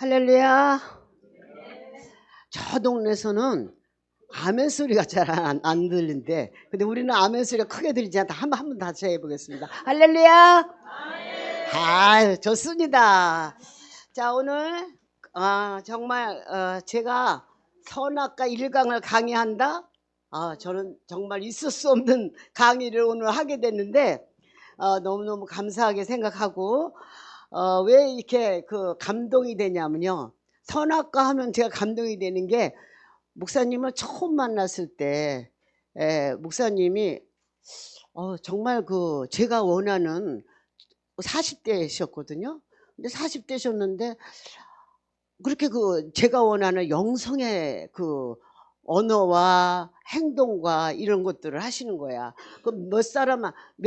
할렐루야. 저 동네에서는 아멘 소리가 잘 안 들린대. 근데 우리는 아멘 소리가 크게 들리지 않다. 한 번 다시 해보겠습니다. 할렐루야. 아유, 좋습니다. 자, 오늘 정말 제가 선악과 1강을 강의한다. 저는 정말 있을 수 없는 강의를 오늘 하게 됐는데 너무너무 감사하게 생각하고 왜 이렇게 감동이 되냐면요. 선악과 하면 제가 감동이 되는 게 목사님을 처음 만났을 때 목사님이 정말 제가 원하는 40대셨거든요. 근데 40대셨는데 그렇게 제가 원하는 영성의 언어와 행동과 이런 것들을 하시는 거야. 몇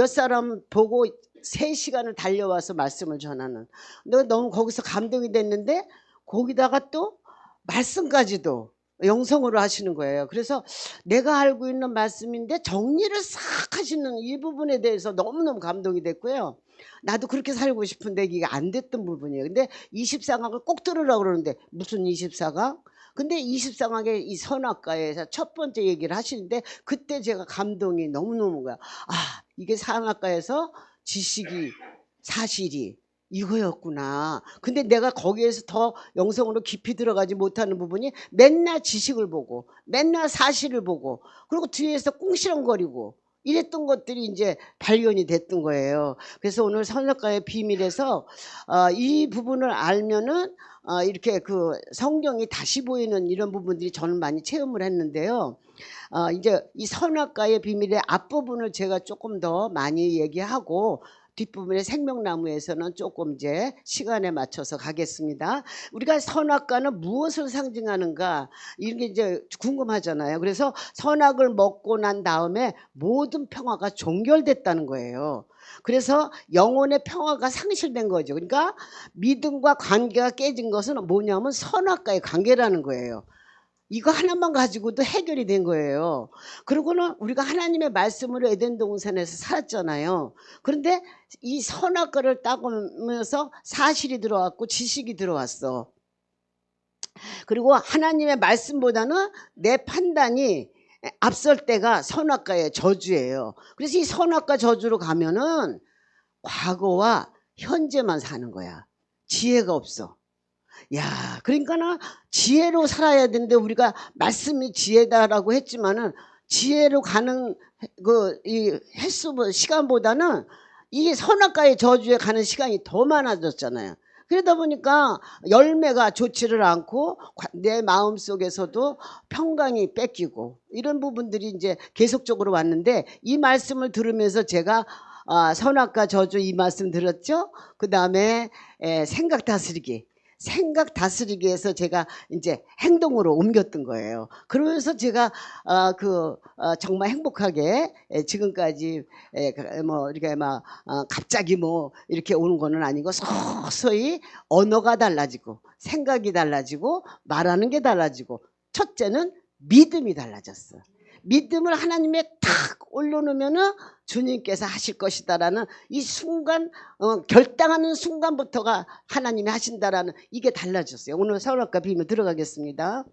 사람 보고 3시간을 달려와서 말씀을 전하는. 내가 너무 거기서 감동이 됐는데 거기다가 또 말씀까지도 영성으로 하시는 거예요. 그래서 내가 알고 있는 말씀인데 정리를 싹 하시는 이 부분에 대해서 너무너무 감동이 됐고요. 나도 그렇게 살고 싶은데 이게 안 됐던 부분이에요. 근데 24강을 꼭 들으라고 그러는데 무슨 24강? 근데 24강의 이 선악과에서 첫 번째 얘기를 하시는데 그때 제가 감동이 너무너무 가요. 이게 선악과에서 지식이 사실이 이거였구나. 근데 내가 거기에서 더 영성으로 깊이 들어가지 못하는 부분이 맨날 지식을 보고 맨날 사실을 보고 그리고 뒤에서 꽁시렁거리고 이랬던 것들이 이제 발견이 됐던 거예요. 그래서 오늘 선악과의 비밀에서 이 부분을 알면은 이렇게 성경이 다시 보이는 이런 부분들이 저는 많이 체험을 했는데요. 이제 이 선악과의 비밀의 앞부분을 제가 조금 더 많이 얘기하고 뒷부분의 생명나무에서는 조금 이제 시간에 맞춰서 가겠습니다. 우리가 선악과는 무엇을 상징하는가 이런 게 이제 궁금하잖아요. 그래서 선악을 먹고 난 다음에 모든 평화가 종결됐다는 거예요. 그래서 영혼의 평화가 상실된 거죠. 그러니까 믿음과 관계가 깨진 것은 뭐냐면 선악과의 관계라는 거예요. 이거 하나만 가지고도 해결이 된 거예요. 그리고는 우리가 하나님의 말씀으로 에덴 동산에서 살았잖아요. 그런데 이 선악과를 따보면서 사실이 들어왔고 지식이 들어왔어. 그리고 하나님의 말씀보다는 내 판단이 앞설 때가 선악과의 저주예요. 그래서 이 선악과 저주로 가면은 과거와 현재만 사는 거야. 지혜가 없어. 야, 그러니까는 지혜로 살아야 되는데 우리가 말씀이 지혜다라고 했지만은 지혜로 가는 이 횟수 시간보다는 이 선악과의 저주에 가는 시간이 더 많아졌잖아요. 그러다 보니까 열매가 좋지를 않고 내 마음 속에서도 평강이 뺏기고 이런 부분들이 이제 계속적으로 왔는데 이 말씀을 들으면서 제가 선악과 저주 이 말씀 들었죠. 그 다음에 생각 다스리기에서 제가 이제 행동으로 옮겼던 거예요. 그러면서 제가 정말 행복하게 지금까지 이렇게 갑자기 이렇게 오는 거는 아니고 서서히 언어가 달라지고 생각이 달라지고 말하는 게 달라지고 첫째는 믿음이 달라졌어. 믿음을 하나님에 탁 올려놓으면은 주님께서 하실 것이다라는 이 순간 결단하는 순간부터가 하나님이 하신다라는 이게 달라졌어요. 오늘 선악과 비밀 들어가겠습니다.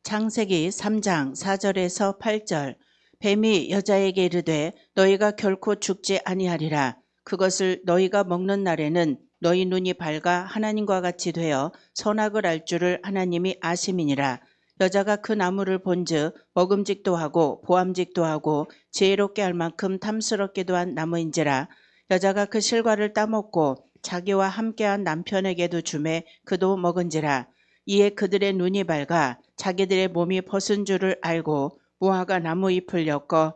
창세기 3장 4절에서 8절. 뱀이 여자에게 이르되 너희가 결코 죽지 아니하리라. 그것을 너희가 먹는 날에는 너희 눈이 밝아 하나님과 같이 되어 선악을 알 줄을 하나님이 아심이니라. 여자가 그 나무를 본즉 먹음직도 하고 보암직도 하고 지혜롭게 할 만큼 탐스럽기도 한 나무인지라. 여자가 그 실과를 따먹고 자기와 함께한 남편에게도 주매 그도 먹은지라. 이에 그들의 눈이 밝아 자기들의 몸이 벗은 줄을 알고 무화과 나무 잎을 엮어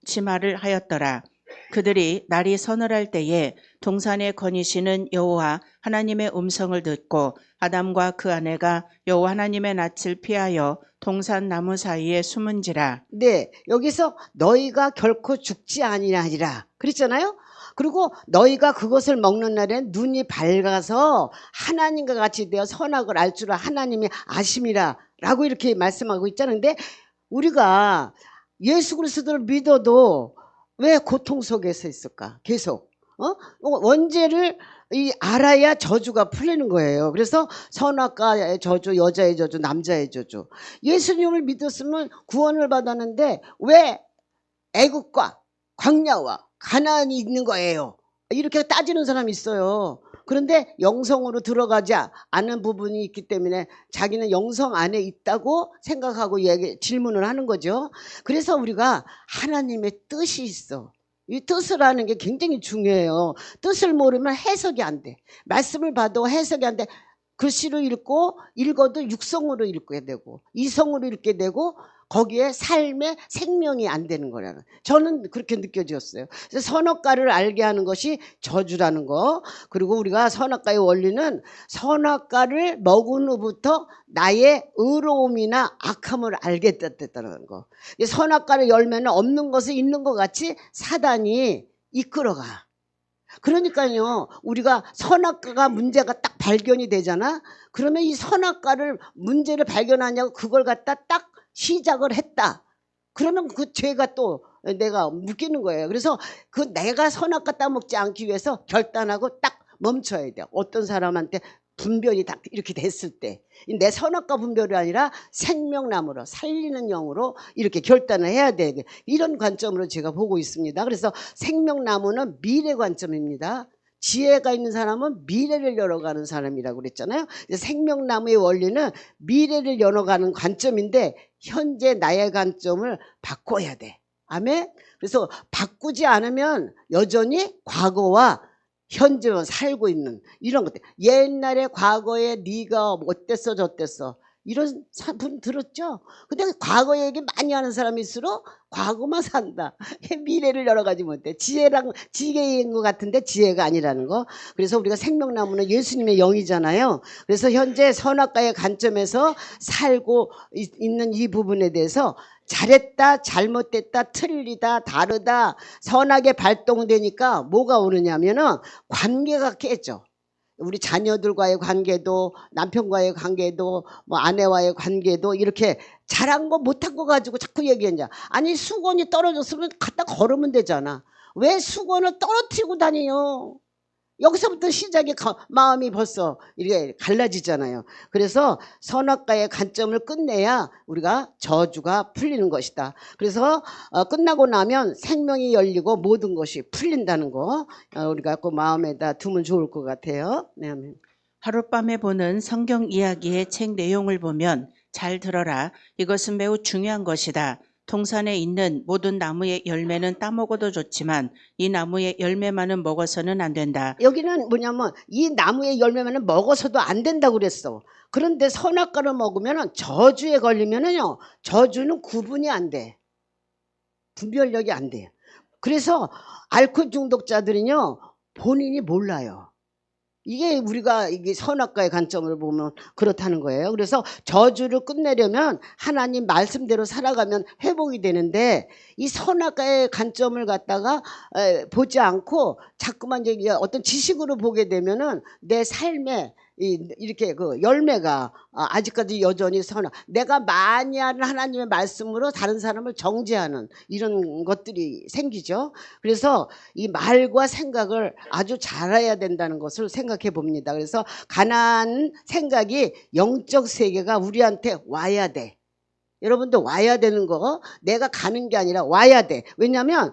치마를 하였더라. 그들이 날이 서늘할 때에 동산에 거니시는 여호와 하나님의 음성을 듣고 아담과 그 아내가 여호와 하나님의 낯을 피하여 동산 나무 사이에 숨은지라. 네, 여기서 너희가 결코 죽지 아니하리라 그랬잖아요. 그리고 너희가 그것을 먹는 날엔 눈이 밝아서 하나님과 같이 되어 선악을 알 줄을 하나님이 아심이라 라고 이렇게 말씀하고 있잖아요. 근데 우리가 예수 그리스도를 믿어도 왜 고통 속에서 있을까? 계속 원죄를 이 알아야 저주가 풀리는 거예요. 그래서 선악과의 저주, 여자의 저주, 남자의 저주. 예수님을 믿었으면 구원을 받았는데 왜 애국과 광야와 가나안이 있는 거예요? 이렇게 따지는 사람이 있어요. 그런데 영성으로 들어가지 않은 부분이 있기 때문에 자기는 영성 안에 있다고 생각하고 질문을 하는 거죠. 그래서 우리가 하나님의 뜻이 있어. 이 뜻을 아는 게 굉장히 중요해요. 뜻을 모르면 해석이 안 돼. 말씀을 봐도 해석이 안 돼. 글씨로 읽어도 육성으로 읽게 되고 이성으로 읽게 되고 거기에 삶의 생명이 안 되는 거라는, 저는 그렇게 느껴졌어요. 그래서 선악과를 알게 하는 것이 저주라는 거. 그리고 우리가 선악과의 원리는 선악과를 먹은 후부터 나의 의로움이나 악함을 알게 됐다는 거. 선악과를 열매는 없는 것을 있는 것 같이 사단이 이끌어가. 그러니까요, 우리가 선악과가 문제가 딱 발견이 되잖아. 그러면 이 선악과를 문제를 발견하냐고 그걸 갖다 딱 시작을 했다. 그러면 그 죄가 또 내가 묶이는 거예요. 그래서 그 내가 선악과 따먹지 않기 위해서 결단하고 딱 멈춰야 돼요. 어떤 사람한테 분별이 딱 이렇게 됐을 때 내 선악과 분별이 아니라 생명나무로 살리는 영으로 이렇게 결단을 해야 돼. 이런 관점으로 제가 보고 있습니다. 그래서 생명나무는 미래 관점입니다. 지혜가 있는 사람은 미래를 열어가는 사람이라고 그랬잖아요. 생명나무의 원리는 미래를 열어가는 관점인데 현재 나의 관점을 바꿔야 돼. 아멘. 그래서 바꾸지 않으면 여전히 과거와 현재만 살고 있는 이런 것들. 옛날에 과거에 네가 어땠어 저땠어 이런 분 들었죠? 근데 과거 얘기 많이 하는 사람일수록 과거만 산다. 미래를 열어가지 못해. 지혜인 것 같은데 지혜가 아니라는 거. 그래서 우리가 생명나무는 예수님의 영이잖아요. 그래서 현재 선악과의 관점에서 살고 있는 이 부분에 대해서 잘했다, 잘못됐다, 틀리다, 다르다, 선악에 발동되니까 뭐가 오느냐면은 관계가 깨져. 우리 자녀들과의 관계도, 남편과의 관계도, 뭐 아내와의 관계도 이렇게 잘한 거 못한 거 가지고 자꾸 얘기했냐. 아니 수건이 떨어졌으면 갖다 걸으면 되잖아. 왜 수건을 떨어뜨리고 다니요? 여기서부터 시작이 마음이 벌써 이렇게 갈라지잖아요. 그래서 선악과의 관점을 끝내야 우리가 저주가 풀리는 것이다. 그래서 끝나고 나면 생명이 열리고 모든 것이 풀린다는 거 우리가 꼭 마음에다 두면 좋을 것 같아요. 네. 하룻밤에 보는 성경 이야기의 책 내용을 보면 잘 들어라. 이것은 매우 중요한 것이다. 동산에 있는 모든 나무의 열매는 따먹어도 좋지만 이 나무의 열매만은 먹어서는 안 된다. 여기는 뭐냐면 이 나무의 열매만은 먹어서도 안 된다고 그랬어. 그런데 선악과를 먹으면 저주에 걸리면은요, 저주는 구분이 안 돼. 분별력이 안 돼. 그래서 알코올 중독자들은요 본인이 몰라요. 이게 우리가 이게 선악과의 관점을 보면 그렇다는 거예요. 그래서 저주를 끝내려면 하나님 말씀대로 살아가면 회복이 되는데 이 선악과의 관점을 갖다가 보지 않고 자꾸만 이제 어떤 지식으로 보게 되면은 내 삶에 이렇게 그 열매가 아직까지 여전히 내가 많이 하는 하나님의 말씀으로 다른 사람을 정죄하는 이런 것들이 생기죠. 그래서 이 말과 생각을 아주 잘해야 된다는 것을 생각해 봅니다. 그래서 가난한 생각이 영적 세계가 우리한테 와야 돼. 여러분도 와야 되는 거, 내가 가는 게 아니라 와야 돼. 왜냐하면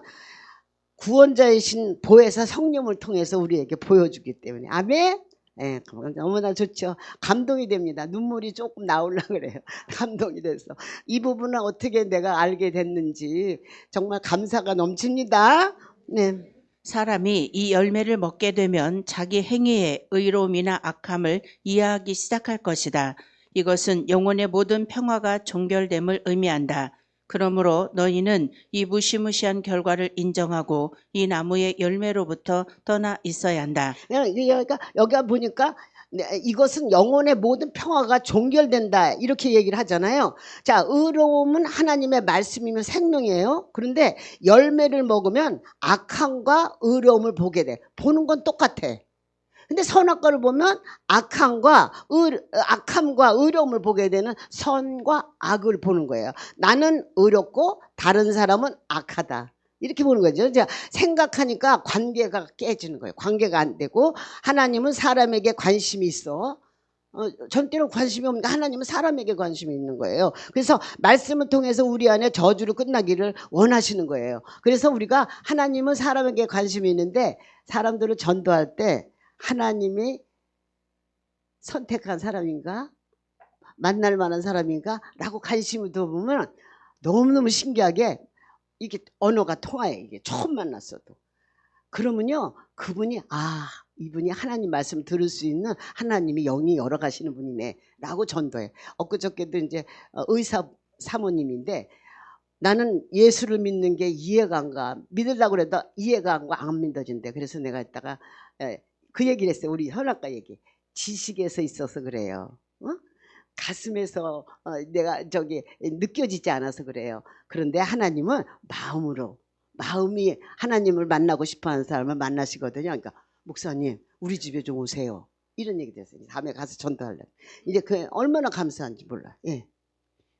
구원자이신 보혜사 성령을 통해서 우리에게 보여주기 때문에. 아멘. 네, 너무나 좋죠. 감동이 됩니다. 눈물이 조금 나오려고 그래요. 감동이 돼서. 이 부분은 어떻게 내가 알게 됐는지 정말 감사가 넘칩니다. 네. 사람이 이 열매를 먹게 되면 자기 행위의 의로움이나 악함을 이해하기 시작할 것이다. 이것은 영혼의 모든 평화가 종결됨을 의미한다. 그러므로 너희는 이 무시무시한 결과를 인정하고 이 나무의 열매로부터 떠나 있어야 한다. 그러니까 여기 보니까 이것은 영혼의 모든 평화가 종결된다 이렇게 얘기를 하잖아요. 자, 의로움은 하나님의 말씀이면 생명이에요. 그런데 열매를 먹으면 악함과 의로움을 보게 돼. 보는 건 똑같아. 근데 선악과를 보면 악함과 의로움을 보게 되는 선과 악을 보는 거예요. 나는 의롭고 다른 사람은 악하다. 이렇게 보는 거죠. 이제 생각하니까 관계가 깨지는 거예요. 관계가 안 되고 하나님은 사람에게 관심이 있어. 전대로 관심이 없는데 하나님은 사람에게 관심이 있는 거예요. 그래서 말씀을 통해서 우리 안에 저주로 끝나기를 원하시는 거예요. 그래서 우리가 하나님은 사람에게 관심이 있는데 사람들을 전도할 때 하나님이 선택한 사람인가? 만날 만한 사람인가? 라고 관심을 둬보면 너무너무 신기하게 이게 언어가 통해요. 이게 처음 만났어도. 그러면요 그분이 이분이 하나님 말씀 들을 수 있는 하나님이 영이 열어가시는 분이네 라고 전도해. 엊그저께도 이제 의사 사모님인데 나는 예수를 믿는 게 이해가 안 가. 믿으려고 해도 이해가 안 가. 안 믿어진대. 그래서 내가 이따가 그 얘기를 했어요. 우리 현악가 얘기. 지식에서 있어서 그래요. 가슴에서 내가 저기 느껴지지 않아서 그래요. 그런데 하나님은 마음이 하나님을 만나고 싶어하는 사람을 만나시거든요. 그러니까 목사님 우리 집에 좀 오세요. 이런 얘기 됐어요. 다음에 가서 전도하려고. 이제 그 얼마나 감사한지 몰라. 예.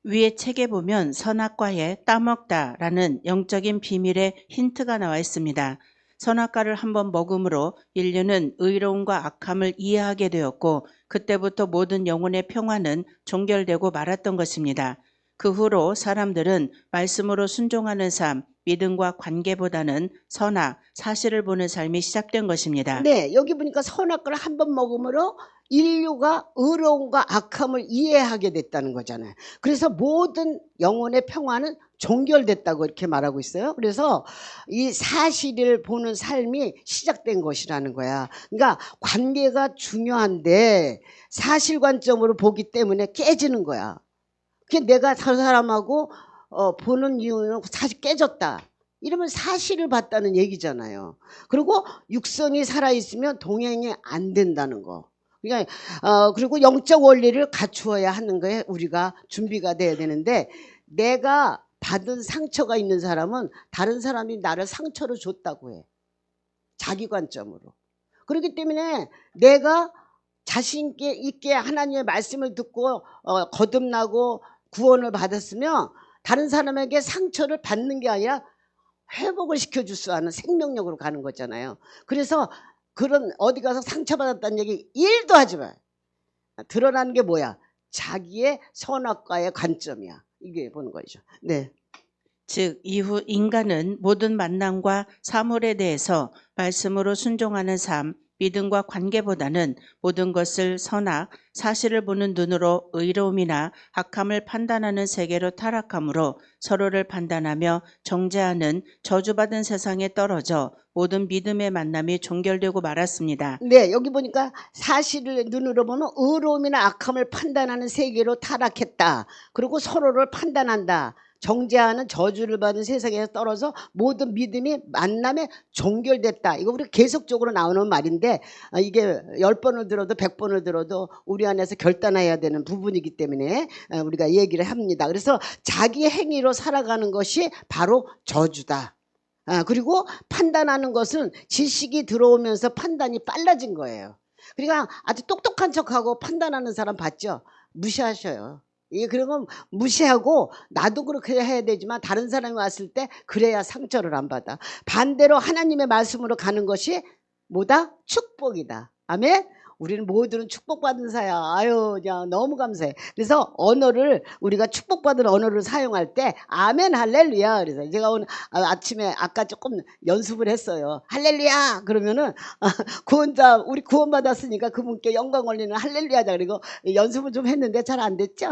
위에 책에 보면 선악과에 따먹다라는 영적인 비밀의 힌트가 나와 있습니다. 선악과를 한번 먹음으로 인류는 의로움과 악함을 이해하게 되었고 그때부터 모든 영혼의 평화는 종결되고 말았던 것입니다. 그 후로 사람들은 말씀으로 순종하는 삶, 믿음과 관계보다는 선악, 사실을 보는 삶이 시작된 것입니다. 네, 여기 보니까 선악과를 한번 먹음으로 인류가 의로움과 악함을 이해하게 됐다는 거잖아요. 그래서 모든 영혼의 평화는 종결됐다고 이렇게 말하고 있어요. 그래서 이 사실을 보는 삶이 시작된 것이라는 거야. 그러니까 관계가 중요한데 사실 관점으로 보기 때문에 깨지는 거야. 그게 내가 저 사람하고 보는 이유는 사실 깨졌다. 이러면 사실을 봤다는 얘기잖아요. 그리고 육성이 살아있으면 동행이 안 된다는 거. 그러니까 그리고 영적 원리를 갖추어야 하는 거에 우리가 준비가 돼야 되는데 내가 받은 상처가 있는 사람은 다른 사람이 나를 상처를 줬다고 해. 자기 관점으로. 그렇기 때문에 내가 자신 있게 하나님의 말씀을 듣고 거듭나고 구원을 받았으면 다른 사람에게 상처를 받는 게 아니라 회복을 시켜줄 수 있는 생명력으로 가는 거잖아요. 그래서 그런 어디 가서 상처받았다는 얘기 1도 하지 마. 드러나는 게 뭐야? 자기의 선악과의 관점이야. 이게 보는 거죠. 네. 즉 이후 인간은 모든 만남과 사물에 대해서 말씀으로 순종하는 삶, 믿음과 관계보다는 모든 것을 선악, 사실을 보는 눈으로 의로움이나 악함을 판단하는 세계로 타락함으로 서로를 판단하며 정죄하는 저주받은 세상에 떨어져 모든 믿음의 만남이 종결되고 말았습니다. 네, 여기 보니까 사실을 눈으로 보는 의로움이나 악함을 판단하는 세계로 타락했다. 그리고 서로를 판단한다. 정죄하는 저주를 받은 세상에서 떨어져 모든 믿음이 만남에 종결됐다. 이거 우리 계속적으로 나오는 말인데 이게 10번을 들어도 100번을 들어도 우리 안에서 결단해야 되는 부분이기 때문에 우리가 얘기를 합니다. 그래서 자기 행위로 살아가는 것이 바로 저주다. 그리고 판단하는 것은 지식이 들어오면서 판단이 빨라진 거예요. 그러니까 아주 똑똑한 척하고 판단하는 사람 봤죠? 무시하셔요. 이게 그런 건 무시하고 나도 그렇게 해야 되지만 다른 사람이 왔을 때 그래야 상처를 안 받아. 반대로 하나님의 말씀으로 가는 것이 뭐다? 축복이다. 아멘? 우리는 모두는 축복받은 사야. 아유, 그냥 너무 감사해. 그래서 언어를 우리가 축복받은 언어를 사용할 때 아멘 할렐루야. 그래서 제가 오늘 아침에 아까 조금 연습을 했어요. 할렐루야. 그러면은 구원자 우리 구원받았으니까 그분께 영광 올리는 할렐루야자. 그리고 연습을 좀 했는데 잘 안 됐죠.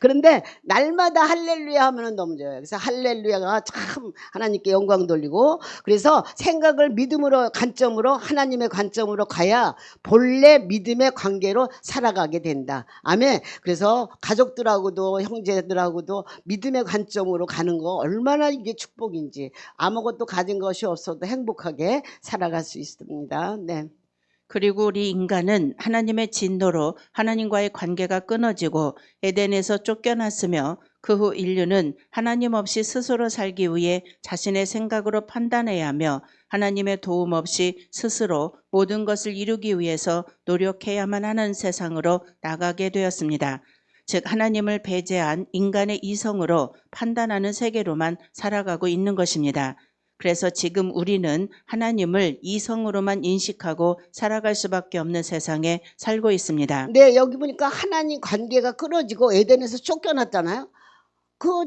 그런데 날마다 할렐루야 하면은 너무 좋아요. 그래서 할렐루야가 참 하나님께 영광 돌리고 그래서 생각을 믿음으로 관점으로 하나님의 관점으로 가야 본래 믿음의 관계로 살아가게 된다. 아멘. 그래서 가족들하고도 형제들하고도 믿음의 관점으로 가는 거 얼마나 이게 축복인지 아무것도 가진 것이 없어도 행복하게 살아갈 수 있습니다. 네. 그리고 우리 인간은 하나님의 진노로 하나님과의 관계가 끊어지고 에덴에서 쫓겨났으며 그 후 인류는 하나님 없이 스스로 살기 위해 자신의 생각으로 판단해야 하며 하나님의 도움 없이 스스로 모든 것을 이루기 위해서 노력해야만 하는 세상으로 나가게 되었습니다. 즉 하나님을 배제한 인간의 이성으로 판단하는 세계로만 살아가고 있는 것입니다. 그래서 지금 우리는 하나님을 이성으로만 인식하고 살아갈 수밖에 없는 세상에 살고 있습니다. 네, 여기 보니까 하나님 관계가 끊어지고 에덴에서 쫓겨났잖아요.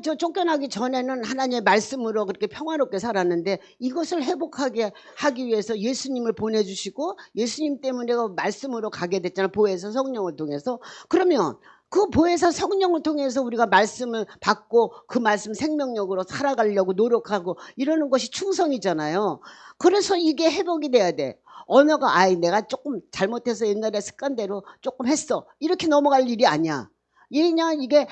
저 쫓겨나기 전에는 하나님의 말씀으로 그렇게 평화롭게 살았는데 이것을 회복하게 하기 위해서 예수님을 보내주시고 예수님 때문에 말씀으로 가게 됐잖아요. 보혜사 성령을 통해서. 그러면 그 보혜사 성령을 통해서 우리가 말씀을 받고 그 말씀 생명력으로 살아가려고 노력하고 이러는 것이 충성이잖아요. 그래서 이게 회복이 돼야 돼. 언어가 내가 조금 잘못해서 옛날에 습관대로 조금 했어. 이렇게 넘어갈 일이 아니야. 왜냐 이게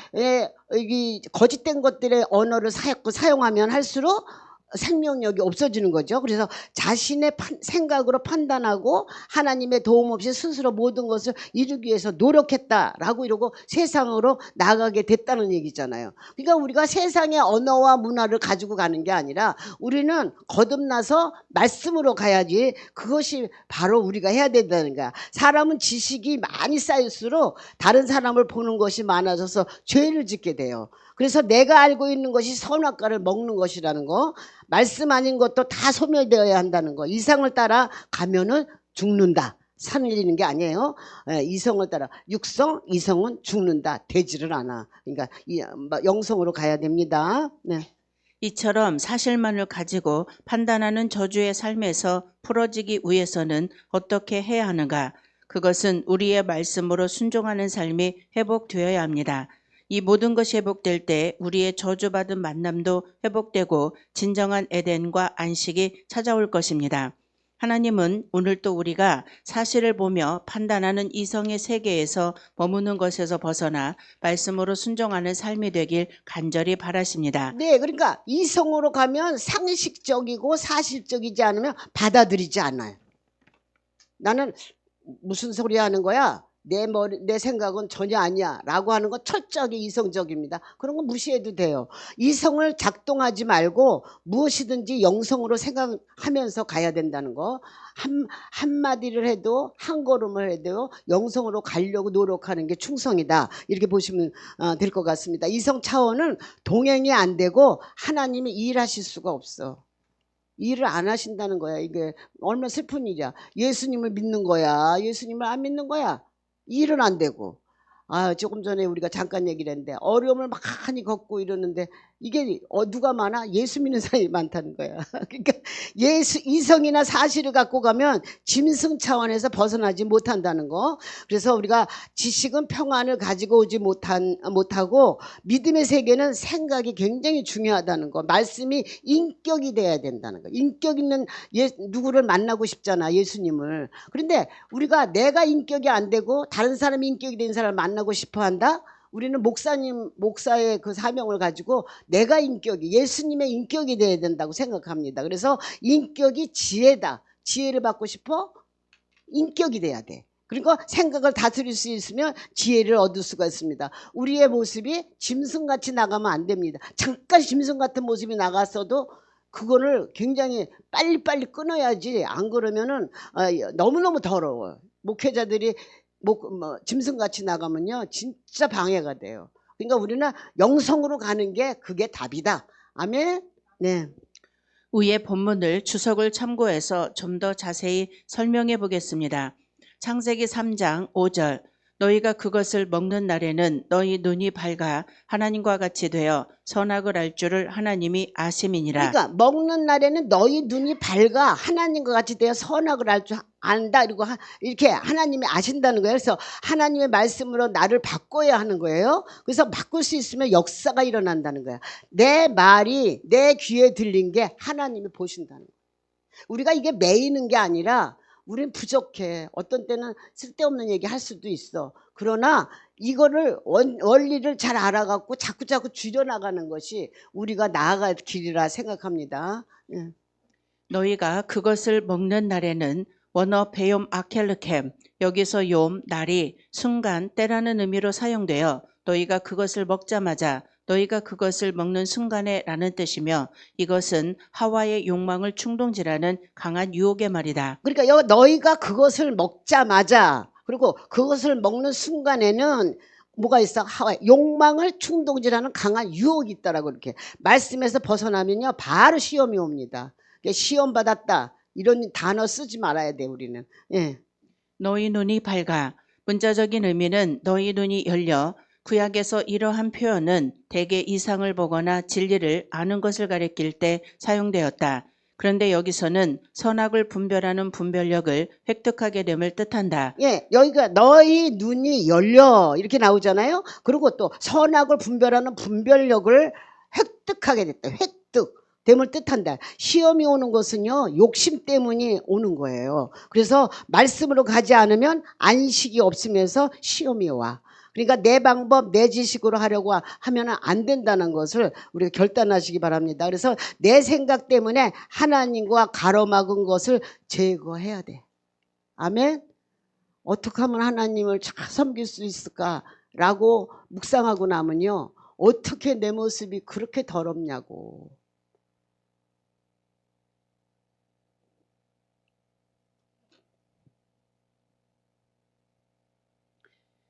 거짓된 것들의 언어를 사용하면 할수록 생명력이 없어지는 거죠. 그래서 자신의 생각으로 판단하고 하나님의 도움 없이 스스로 모든 것을 이루기 위해서 노력했다라고 이러고 세상으로 나가게 됐다는 얘기잖아요. 그러니까 우리가 세상의 언어와 문화를 가지고 가는 게 아니라 우리는 거듭나서 말씀으로 가야지. 그것이 바로 우리가 해야 된다는 거야. 사람은 지식이 많이 쌓일수록 다른 사람을 보는 것이 많아져서 죄를 짓게 돼요. 그래서 내가 알고 있는 것이 선악과를 먹는 것이라는 거, 말씀 아닌 것도 다 소멸되어야 한다는 거. 이성을 따라 가면은 죽는다. 산을 이는 게 아니에요. 이성을 따라 이성은 죽는다. 되지를 않아. 그러니까 영성으로 가야 됩니다. 네. 이처럼 사실만을 가지고 판단하는 저주의 삶에서 풀어지기 위해서는 어떻게 해야 하는가? 그것은 우리의 말씀으로 순종하는 삶이 회복되어야 합니다. 이 모든 것이 회복될 때 우리의 저주받은 만남도 회복되고 진정한 에덴과 안식이 찾아올 것입니다. 하나님은 오늘도 우리가 사실을 보며 판단하는 이성의 세계에서 머무는 것에서 벗어나 말씀으로 순종하는 삶이 되길 간절히 바라십니다. 네, 그러니까 이성으로 가면 상식적이고 사실적이지 않으면 받아들이지 않아요. 나는 무슨 소리 하는 거야? 내 생각은 전혀 아니야 라고 하는 건 철저하게 이성적입니다. 그런 건 무시해도 돼요. 이성을 작동하지 말고 무엇이든지 영성으로 생각하면서 가야 된다는 거. 한마디를 해도 한 걸음을 해도 영성으로 가려고 노력하는 게 충성이다. 이렇게 보시면 될 것 같습니다. 이성 차원은 동행이 안 되고 하나님이 일하실 수가 없어. 일을 안 하신다는 거야. 이게 얼마나 슬픈 일이야. 예수님을 믿는 거야. 예수님을 안 믿는 거야. 일은 안 되고. 조금 전에 우리가 잠깐 얘기를 했는데 어려움을 많이 겪고 이러는데 이게 누가 많아? 예수 믿는 사람이 많다는 거야. 그러니까 이성이나 사실을 갖고 가면 짐승 차원에서 벗어나지 못한다는 거. 그래서 우리가 지식은 평안을 가지고 오지 못하고 믿음의 세계는 생각이 굉장히 중요하다는 거. 말씀이 인격이 돼야 된다는 거. 인격 있는 누구를 만나고 싶잖아, 예수님을. 그런데 우리가 내가 인격이 안 되고 다른 사람이 인격이 된 사람을 만나고 싶어 한다? 우리는 목사의 그 사명을 가지고 내가 예수님의 인격이 돼야 된다고 생각합니다. 그래서 인격이 지혜다. 지혜를 받고 싶어? 인격이 돼야 돼. 그리고 생각을 다스릴 수 있으면 지혜를 얻을 수가 있습니다. 우리의 모습이 짐승같이 나가면 안 됩니다. 잠깐 짐승 같은 모습이 나갔어도 그거를 굉장히 빨리빨리 끊어야지. 안 그러면은 너무너무 더러워요. 목회자들이 짐승같이 나가면요 진짜 방해가 돼요. 그러니까 우리는 영성으로 가는 게 그게 답이다. 아멘. 네. 위의 본문을 주석을 참고해서 좀 더 자세히 설명해 보겠습니다. 창세기 3장 5절 너희가 그것을 먹는 날에는 너희 눈이 밝아 하나님과 같이 되어 선악을 알 줄을 하나님이 아심이니라. 그러니까 먹는 날에는 너희 눈이 밝아 하나님과 같이 되어 선악을 알 줄 안다. 그리고 이렇게 하나님이 아신다는 거예요. 그래서 하나님의 말씀으로 나를 바꿔야 하는 거예요. 그래서 바꿀 수 있으면 역사가 일어난다는 거야. 내 말이 내 귀에 들린 게 하나님이 보신다는 거야. 우리가 이게 매이는 게 아니라 우린 부족해. 어떤 때는 쓸데없는 얘기 할 수도 있어. 그러나 이거를 원리를 잘 알아갖고 자꾸자꾸 줄여나가는 것이 우리가 나아갈 길이라 생각합니다. 예. 너희가 그것을 먹는 날에는 원어 베욤 아켈르켐 여기서 욤 날이 순간 때라는 의미로 사용되어 너희가 그것을 먹자마자 너희가 그것을 먹는 순간에 라는 뜻이며 이것은 하와의 욕망을 충동지라는 강한 유혹의 말이다. 그러니까 너희가 그것을 먹자마자 그리고 그것을 먹는 순간에는 뭐가 있어? 욕망을 충동지라는 강한 유혹이 있다라고 이렇게 말씀에서 벗어나면요 바로 시험이 옵니다. 시험 받았다 이런 단어 쓰지 말아야 돼 우리는. 예. 너희 눈이 밝아. 문자적인 의미는 너희 눈이 열려. 구약에서 이러한 표현은 대개 이상을 보거나 진리를 아는 것을 가리킬 때 사용되었다. 그런데 여기서는 선악을 분별하는 분별력을 획득하게 됨을 뜻한다. 예, 여기가 너희 눈이 열려 이렇게 나오잖아요. 그리고 또 선악을 분별하는 분별력을 획득하게 됐다. 획득. 됨을 뜻한다. 시험이 오는 것은요, 욕심 때문이 오는 거예요. 그래서 말씀으로 가지 않으면 안식이 없으면서 시험이 와. 그러니까 내 방법, 내 지식으로 하려고 하면 안 된다는 것을 우리가 결단하시기 바랍니다. 그래서 내 생각 때문에 하나님과 가로막은 것을 제거해야 돼. 아멘. 어떻게 하면 하나님을 잘 섬길 수 있을까라고 묵상하고 나면요, 어떻게 내 모습이 그렇게 더럽냐고.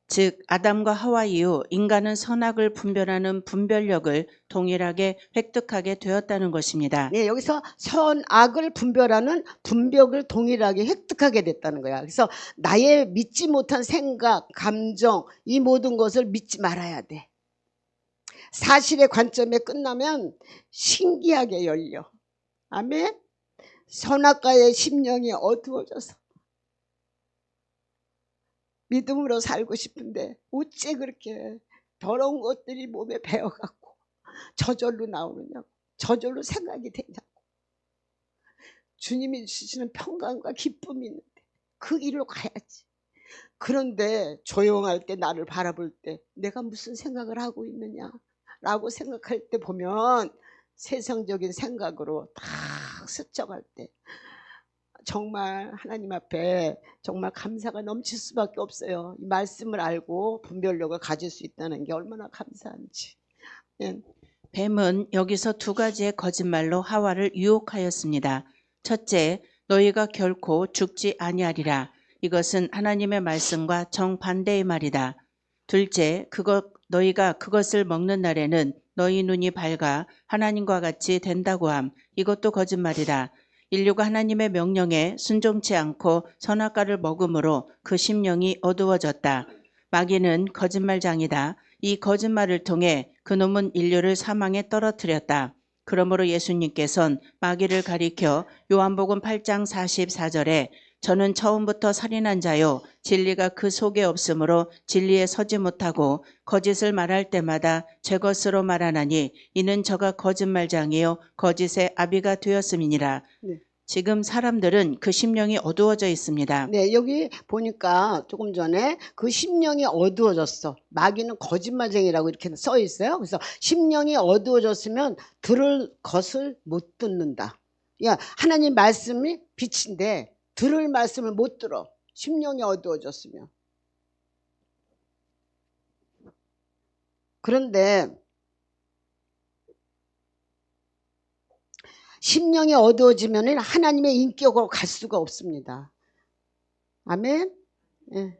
즉 아담과 하와 이후 인간은 선악을 분별하는 분별력을 동일하게 획득하게 되었다는 것입니다. 네, 여기서 선악을 분별하는 분별을 동일하게 획득하게 됐다는 거야. 그래서 나의 믿지 못한 생각, 감정 이 모든 것을 믿지 말아야 돼. 사실의 관점에 끝나면 신기하게 열려. 아멘. 선악과의 심령이 어두워져서 믿음으로 살고 싶은데 어째 그렇게 더러운 것들이 몸에 배어갖고 저절로 나오느냐고, 저절로 생각이 되냐고. 주님이 주시는 평강과 기쁨이 있는데 그 길로 가야지. 그런데 조용할 때 나를 바라볼 때 내가 무슨 생각을 하고 있느냐라고 생각할 때 보면 세상적인 생각으로 다 스쳐갈 때 정말 하나님 앞에 정말 감사가 넘칠 수밖에 없어요. 이 말씀을 알고 분별력을 가질 수 있다는 게 얼마나 감사한지. 예. 뱀은 여기서 두 가지의 거짓말로 하와를 유혹하였습니다. 첫째, 너희가 결코 죽지 아니하리라. 이것은 하나님의 말씀과 정반대의 말이다. 둘째, 너희가 그것을 먹는 날에는 너희 눈이 밝아 하나님과 같이 된다고 함. 이것도 거짓말이다. 인류가 하나님의 명령에 순종치 않고 선악과를 먹음으로 그 심령이 어두워졌다. 마귀는 거짓말장이다. 이 거짓말을 통해 그놈은 인류를 사망에 떨어뜨렸다. 그러므로 예수님께서는 마귀를 가리켜 요한복음 8장 44절에 저는 처음부터 살인한 자요 진리가 그 속에 없으므로 진리에 서지 못하고 거짓을 말할 때마다 제 것으로 말하나니 이는 저가 거짓말장이요 거짓의 아비가 되었음이니라. 네. 지금 사람들은 그 심령이 어두워져 있습니다. 네, 여기 보니까 조금 전에 그 심령이 어두워졌어. 마귀는 거짓말쟁이라고 이렇게 써 있어요. 그래서 심령이 어두워졌으면 들을 것을 못 듣는다. 야, 하나님 말씀이 빛인데 들을 말씀을 못 들어. 심령이 어두워졌으면. 그런데 심령이 어두워지면 하나님의 인격으로 갈 수가 없습니다. 아멘. 예.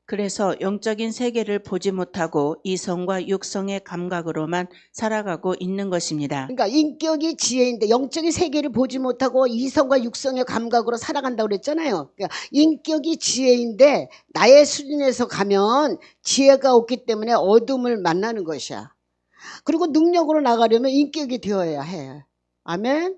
그래서 영적인 세계를 보지 못하고 이성과 육성의 감각으로만 살아가고 있는 것입니다. 그러니까 인격이 지혜인데 영적인 세계를 보지 못하고 이성과 육성의 감각으로 살아간다고 그랬잖아요. 그러니까 인격이 지혜인데 나의 수준에서 가면 지혜가 없기 때문에 어둠을 만나는 것이야. 그리고 능력으로 나가려면 인격이 되어야 해. 아멘.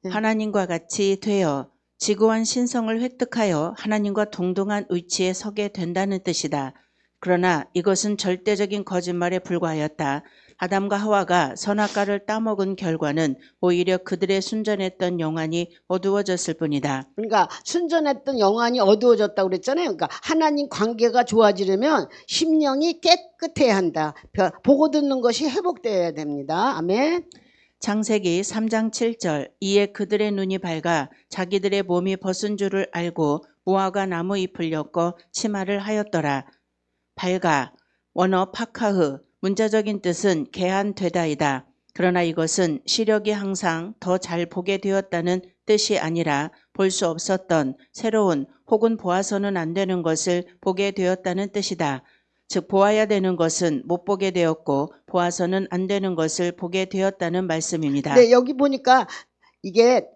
하나님과 같이 되어 지구한 신성을 획득하여 하나님과 동등한 위치에 서게 된다는 뜻이다. 그러나 이것은 절대적인 거짓말에 불과하였다. 아담과 하와가 선악과를 따먹은 결과는 오히려 그들의 순전했던 영안이 어두워졌을 뿐이다. 그러니까 순전했던 영안이 어두워졌다고 그랬잖아요. 그러니까 하나님 관계가 좋아지려면 심령이 깨끗해야 한다. 보고 듣는 것이 회복되어야 됩니다. 아멘. 창세기 3장 7절 이에 그들의 눈이 밝아 자기들의 몸이 벗은 줄을 알고 무화과 나무 잎을 엮어 치마를 하였더라. 밝아 원어 파카흐 문자적인 뜻은 개한되다이다. 그러나 이것은 시력이 항상 더 잘 보게 되었다는 뜻이 아니라 볼 수 없었던 새로운 혹은 보아서는 안 되는 것을 보게 되었다는 뜻이다. 즉 보아야 되는 것은 못 보게 되었고 보아서는 안 되는 것을 보게 되었다는 말씀입니다. 네, 여기 보니까 이게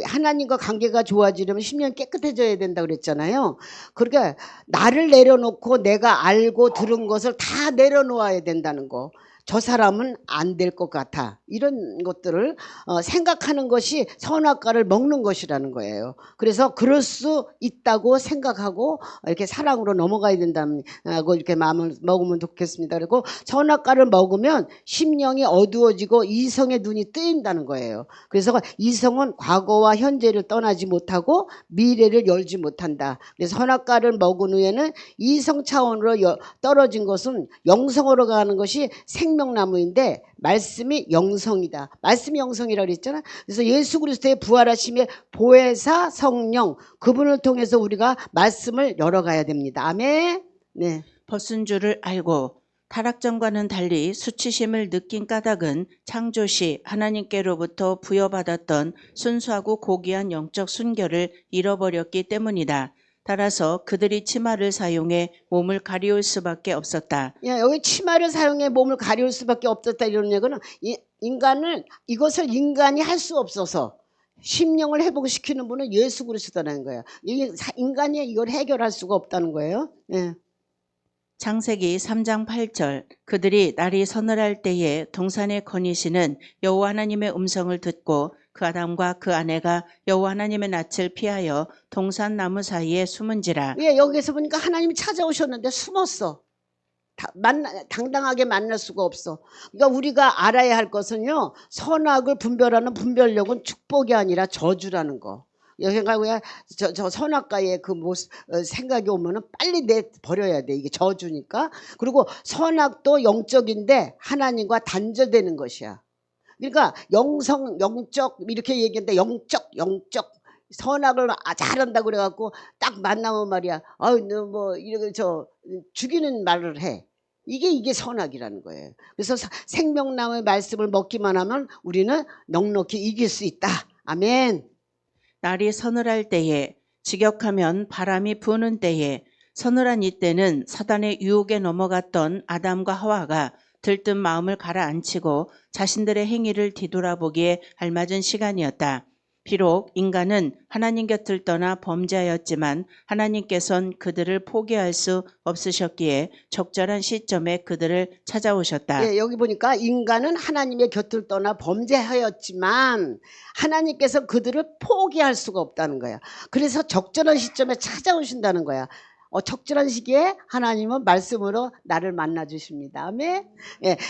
하나님과 관계가 좋아지려면 심령이 깨끗해져야 된다 그랬잖아요. 그러니까 나를 내려놓고 내가 알고 들은 것을 다 내려놓아야 된다는 거. 저 사람은 안 될 것 같아. 이런 것들을 생각하는 것이 선악과를 먹는 것이라는 거예요. 그래서 그럴 수 있다고 생각하고 이렇게 사랑으로 넘어가야 된다고 이렇게 마음을 먹으면 좋겠습니다. 그리고 선악과를 먹으면 심령이 어두워지고 이성의 눈이 뜨인다는 거예요. 그래서 이성은 과거와 현재를 떠나지 못하고 미래를 열지 못한다. 그래서 선악과를 먹은 후에는 이성 차원으로 떨어진 것은 영성으로 가는 것이 생명나무인데 말씀이 영성이다. 말씀이 영성이라고 그랬잖아. 그래서 예수 그리스도의 부활하심의 보혜사 성령 그분을 통해서 우리가 말씀을 열어가야 됩니다. 아멘. 네. 벗은 줄을 알고 타락전과는 달리 수치심을 느낀 까닭은 창조시 하나님께로부터 부여받았던 순수하고 고귀한 영적 순결을 잃어버렸기 때문이다. 따라서 그들이 치마를 사용해 몸을 가리울 수밖에 없었다. 여기 치마를 사용해 몸을 가리울 수밖에 없었다 이런 얘기는 이것을 인간이 할 수 없어서 심령을 회복시키는 분은 예수 그리스도라는 거예요. 인간이 이걸 해결할 수가 없다는 거예요. 네. 창세기 3장 8절 그들이 날이 서늘할 때에 동산에 거니시는 여호와 하나님의 음성을 듣고 그 아담과 그 아내가 여호와 하나님의 낯을 피하여 동산 나무 사이에 숨은지라. 여기서 보니까 하나님이 찾아오셨는데 숨었어. 당당하게 만날 수가 없어. 그러니까 우리가 알아야 할 것은요, 선악을 분별하는 분별력은 축복이 아니라 저주라는 거. 여기가 저 선악과의 그 모습 생각이 오면은 빨리 내버려야 돼. 이게 저주니까. 그리고 선악도 영적인데 하나님과 단절되는 것이야. 그러니까 영적 이렇게 얘기했는데 영적 선악을 잘한다고 그래갖고 딱 만나면 말이야. 너 뭐 이렇게 죽이는 말을 해. 이게 선악이라는 거예요. 그래서 생명나무의 말씀을 먹기만 하면 우리는 넉넉히 이길 수 있다. 아멘. 날이 서늘할 때에 직역하면 바람이 부는 때에 서늘한 이때는 사단의 유혹에 넘어갔던 아담과 하와가 들뜬 마음을 가라앉히고 자신들의 행위를 뒤돌아보기에 알맞은 시간이었다. 비록 인간은 하나님 곁을 떠나 범죄하였지만 하나님께서는 그들을 포기할 수 없으셨기에 적절한 시점에 그들을 찾아오셨다. 여기 보니까 인간은 하나님의 곁을 떠나 범죄하였지만 하나님께서 그들을 포기할 수가 없다는 거야. 그래서 적절한 시점에 찾아오신다는 거야. 적절한 시기에 하나님은 말씀으로 나를 만나 주십니다. 아멘.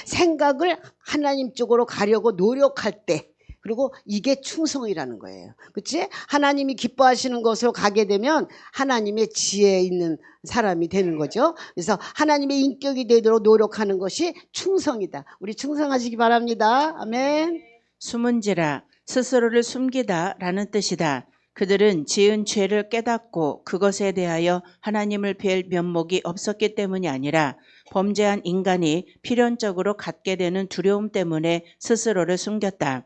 생각을 하나님 쪽으로 가려고 노력할 때 그리고 이게 충성이라는 거예요. 그렇지? 하나님이 기뻐하시는 것으로 가게 되면 하나님의 지혜 있는 사람이 되는 거죠. 그래서 하나님의 인격이 되도록 노력하는 것이 충성이다. 우리 충성하시기 바랍니다. 아멘. 숨은지라 스스로를 숨기다 라는 뜻이다. 그들은 지은 죄를 깨닫고 그것에 대하여 하나님을 뵐 면목이 없었기 때문이 아니라 범죄한 인간이 필연적으로 갖게 되는 두려움 때문에 스스로를 숨겼다.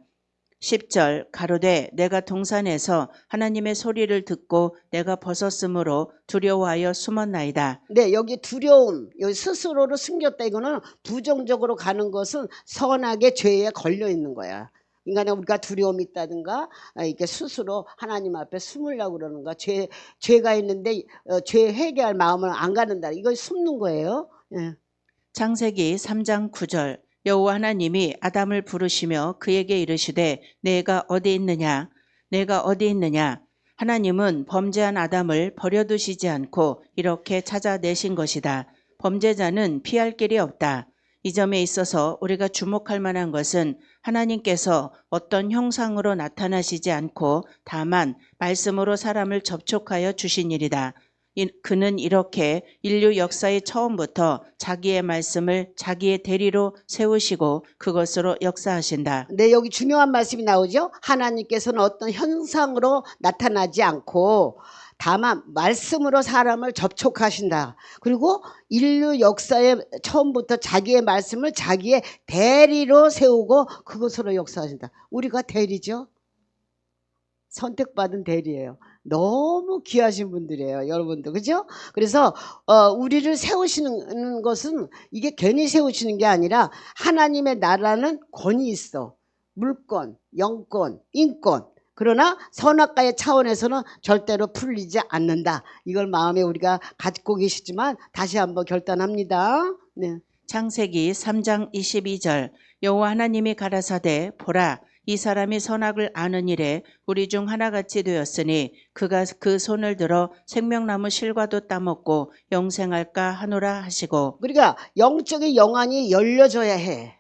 10절 가로되 내가 동산에서 하나님의 소리를 듣고 내가 벗었으므로 두려워하여 숨었나이다. 네, 여기 두려움, 여기 스스로를 숨겼다 이거는 부정적으로 가는 것은 선악의 죄에 걸려 있는 거야. 인간에 우리가 두려움이 있다든가 이렇게 스스로 하나님 앞에 숨으려고 그러는가 죄가 있는데 죄 회개할 마음을 안 갖는다. 이걸 숨는 거예요. 창세기 3장 9절 여호와 하나님이 아담을 부르시며 그에게 이르시되 내가 어디 있느냐 내가 어디 있느냐. 하나님은 범죄한 아담을 버려두시지 않고 이렇게 찾아내신 것이다. 범죄자는 피할 길이 없다. 이 점에 있어서 우리가 주목할 만한 것은 하나님께서 어떤 형상으로 나타나시지 않고 다만 말씀으로 사람을 접촉하여 주신 일이다. 그는 이렇게 인류 역사의 처음부터 자기의 말씀을 자기의 대리로 세우시고 그것으로 역사하신다. 네, 여기 중요한 말씀이 나오죠. 하나님께서는 어떤 형상으로 나타나지 않고 다만 말씀으로 사람을 접촉하신다. 그리고 인류 역사의 처음부터 자기의 말씀을 자기의 대리로 세우고 그것으로 역사하신다. 우리가 대리죠. 선택받은 대리예요. 너무 귀하신 분들이에요. 여러분들. 그죠? 그래서 우리를 세우시는 것은 이게 괜히 세우시는 게 아니라 하나님의 나라는 권위 있어. 물권, 영권, 인권. 그러나 선악과의 차원에서는 절대로 풀리지 않는다. 이걸 마음에 우리가 갖고 계시지만 다시 한번 결단합니다. 네. 창세기 3장 22절 여호와 하나님이 가라사대 보라 이 사람이 선악을 아는 일에 우리 중 하나같이 되었으니 그가 그 손을 들어 생명나무 실과도 따먹고 영생할까 하노라 하시고. 그러니까 영적인 영안이 열려져야 해.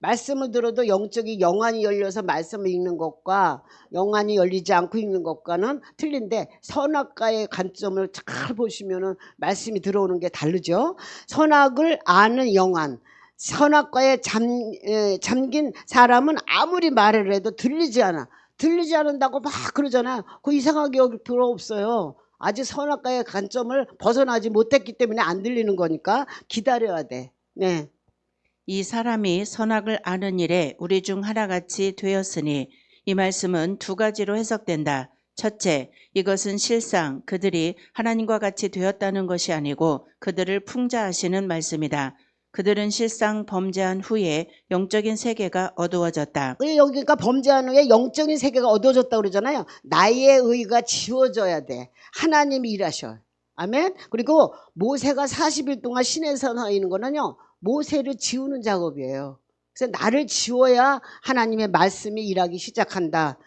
말씀을 들어도 영적인 영안이 열려서 말씀을 읽는 것과 영안이 열리지 않고 읽는 것과는 틀린데 선악과의 관점을 잘 보시면은 말씀이 들어오는 게 다르죠. 선악을 아는 영안, 선악과에 잠긴 사람은 아무리 말을 해도 들리지 않아. 들리지 않는다고 막 그러잖아요. 그거 이상하게 여길 필요 없어요. 아직 선악과의 관점을 벗어나지 못했기 때문에 안 들리는 거니까 기다려야 돼. 네. 이 사람이 선악을 아는 일에 우리 중 하나같이 되었으니 이 말씀은 두 가지로 해석된다. 첫째, 이것은 실상 그들이 하나님과 같이 되었다는 것이 아니고 그들을 풍자하시는 말씀이다. 그들은 실상 범죄한 후에 영적인 세계가 어두워졌다. 여기가 범죄한 후에 영적인 세계가 어두워졌다고 그러잖아요. 나의 의가 지워져야 돼. 하나님이 일하셔. 아멘. 그리고 모세가 40일 동안 시내에서 서 있는 거는요. 모세를 지우는 작업이에요. 그래서 나를 지워야 하나님의 말씀이 일하기 시작한다.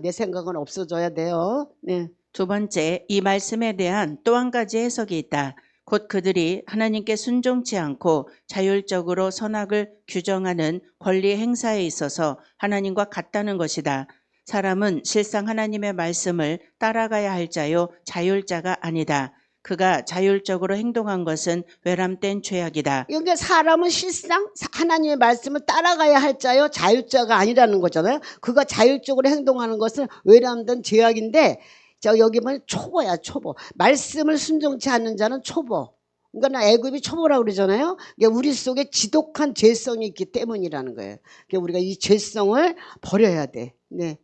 내 생각은 없어져야 돼요. 네. 두 번째, 이 말씀에 대한 또 한 가지 해석이 있다. 곧 그들이 하나님께 순종치 않고 자율적으로 선악을 규정하는 권리 행사에 있어서 하나님과 같다는 것이다. 사람은 실상 하나님의 말씀을 따라가야 할 자요 자율자가 아니다. 그가 자율적으로 행동한 것은 외람된 죄악이다. 그러니까 사람은 실상 하나님의 말씀을 따라가야 할 자요 자율자가 아니라는 거잖아요. 그가 자율적으로 행동하는 것은 외람된 죄악인데 여기 보면 초보야 초보. 말씀을 순종치 않는 자는 초보. 그러니까 애굽이 초보라고 그러잖아요. 그러니까 우리 속에 지독한 죄성이 있기 때문이라는 거예요. 그러니까 우리가 이 죄성을 버려야 돼. 네.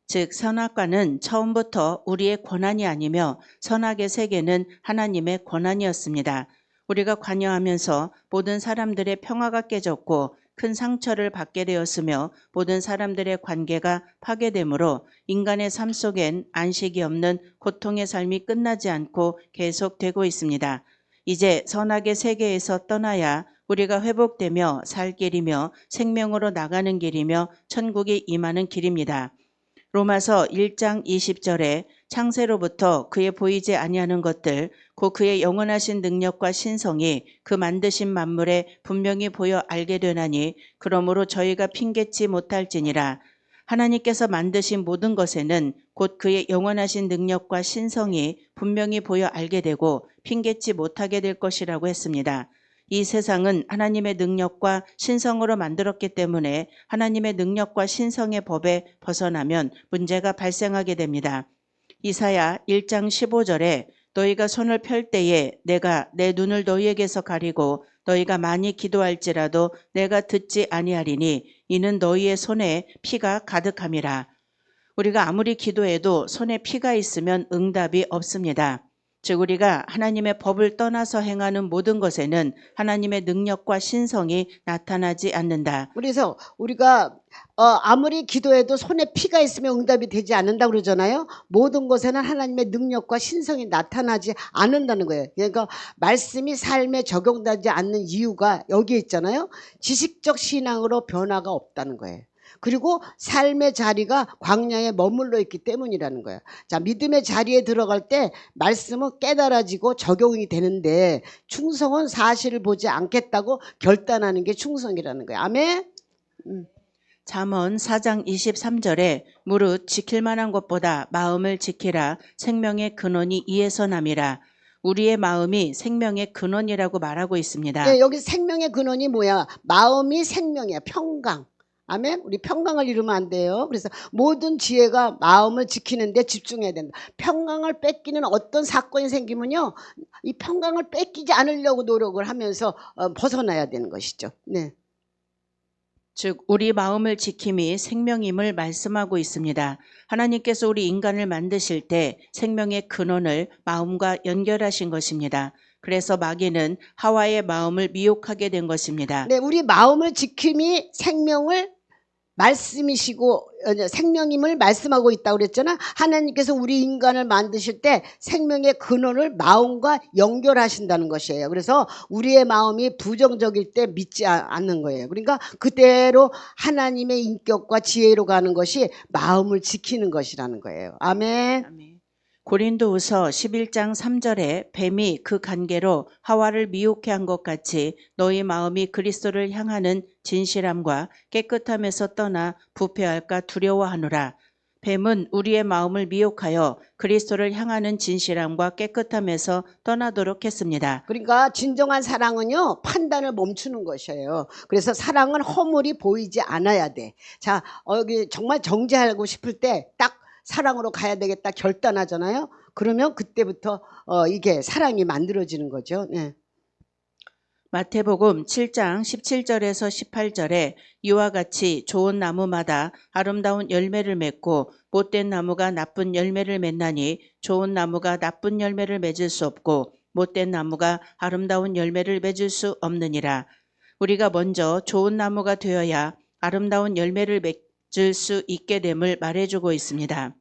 즉 선악과는 처음부터 우리의 권한이 아니며 선악의 세계는 하나님의 권한이었습니다. 우리가 관여하면서 모든 사람들의 평화가 깨졌고 큰 상처를 받게 되었으며 모든 사람들의 관계가 파괴되므로 인간의 삶 속엔 안식이 없는 고통의 삶이 끝나지 않고 계속되고 있습니다. 이제 선악의 세계에서 떠나야 우리가 회복되며 살 길이며 생명으로 나가는 길이며 천국에 임하는 길입니다. 로마서 1장 20절에 창세로부터 그의 보이지 아니하는 것들 곧 그의 영원하신 능력과 신성이 그 만드신 만물에 분명히 보여 알게 되나니 그러므로 저희가 핑계치 못할지니라. 하나님께서 만드신 모든 것에는 곧 그의 영원하신 능력과 신성이 분명히 보여 알게 되고 핑계치 못하게 될 것이라고 했습니다. 이 세상은 하나님의 능력과 신성으로 만들었기 때문에 하나님의 능력과 신성의 법에 벗어나면 문제가 발생하게 됩니다. 이사야 1장 15절에 너희가 손을 펼 때에 내가 내 눈을 너희에게서 가리고 너희가 많이 기도할지라도 내가 듣지 아니하리니 이는 너희의 손에 피가 가득함이라. 우리가 아무리 기도해도 손에 피가 있으면 응답이 없습니다. 즉 우리가 하나님의 법을 떠나서 행하는 모든 것에는 하나님의 능력과 신성이 나타나지 않는다. 그래서 우리가 아무리 기도해도 손에 피가 있으면 응답이 되지 않는다고 그러잖아요. 모든 것에는 하나님의 능력과 신성이 나타나지 않는다는 거예요. 그러니까 말씀이 삶에 적용되지 않는 이유가 여기에 있잖아요. 지식적 신앙으로 변화가 없다는 거예요. 그리고 삶의 자리가 광야에 머물러 있기 때문이라는 거예요. 자, 믿음의 자리에 들어갈 때 말씀은 깨달아지고 적용이 되는데 충성은 사실을 보지 않겠다고 결단하는 게 충성이라는 거예요. 아멘. 잠언 4장 23절에 무릇 지킬 만한 것보다 마음을 지키라 생명의 근원이 이에서 남이라. 우리의 마음이 생명의 근원이라고 말하고 있습니다. 네, 여기 생명의 근원이 뭐야? 마음이 생명이야. 평강. 아멘. 우리 평강을 잃으면 안 돼요. 그래서 모든 지혜가 마음을 지키는 데 집중해야 된다. 평강을 뺏기는 어떤 사건이 생기면요, 이 평강을 뺏기지 않으려고 노력을 하면서 벗어나야 되는 것이죠. 네. 즉 우리 마음을 지킴이 생명임을 말씀하고 있습니다. 하나님께서 우리 인간을 만드실 때 생명의 근원을 마음과 연결하신 것입니다. 그래서 마귀는 하와의 마음을 미혹하게 된 것입니다. 네, 우리 마음을 지킴이 생명을 말씀이시고 생명임을 말씀하고 있다고 그랬잖아. 하나님께서 우리 인간을 만드실 때 생명의 근원을 마음과 연결하신다는 것이에요. 그래서 우리의 마음이 부정적일 때 믿지 않는 거예요. 그러니까 그대로 하나님의 인격과 지혜로 가는 것이 마음을 지키는 것이라는 거예요. 아멘. 아멘. 고린도후서 11장 3절에 뱀이 그 간계로 하와를 미혹해 한 것 같이 너희 마음이 그리스도를 향하는 진실함과 깨끗함에서 떠나 부패할까 두려워하노라. 뱀은 우리의 마음을 미혹하여 그리스도를 향하는 진실함과 깨끗함에서 떠나도록 했습니다. 그러니까 진정한 사랑은요, 판단을 멈추는 것이에요. 그래서 사랑은 허물이 보이지 않아야 돼. 자, 여기 정말 정죄하고 싶을 때 딱 사랑으로 가야 되겠다 결단하잖아요. 그러면 그때부터 이게 사랑이 만들어지는 거죠. 네. 마태복음 7장 17절에서 18절에 이와 같이 좋은 나무마다 아름다운 열매를 맺고 못된 나무가 나쁜 열매를 맺나니 좋은 나무가 나쁜 열매를 맺을 수 없고 못된 나무가 아름다운 열매를 맺을 수 없느니라. 우리가 먼저 좋은 나무가 되어야 아름다운 열매를 맺을 수 있게 됨을 말해주고 있습니다.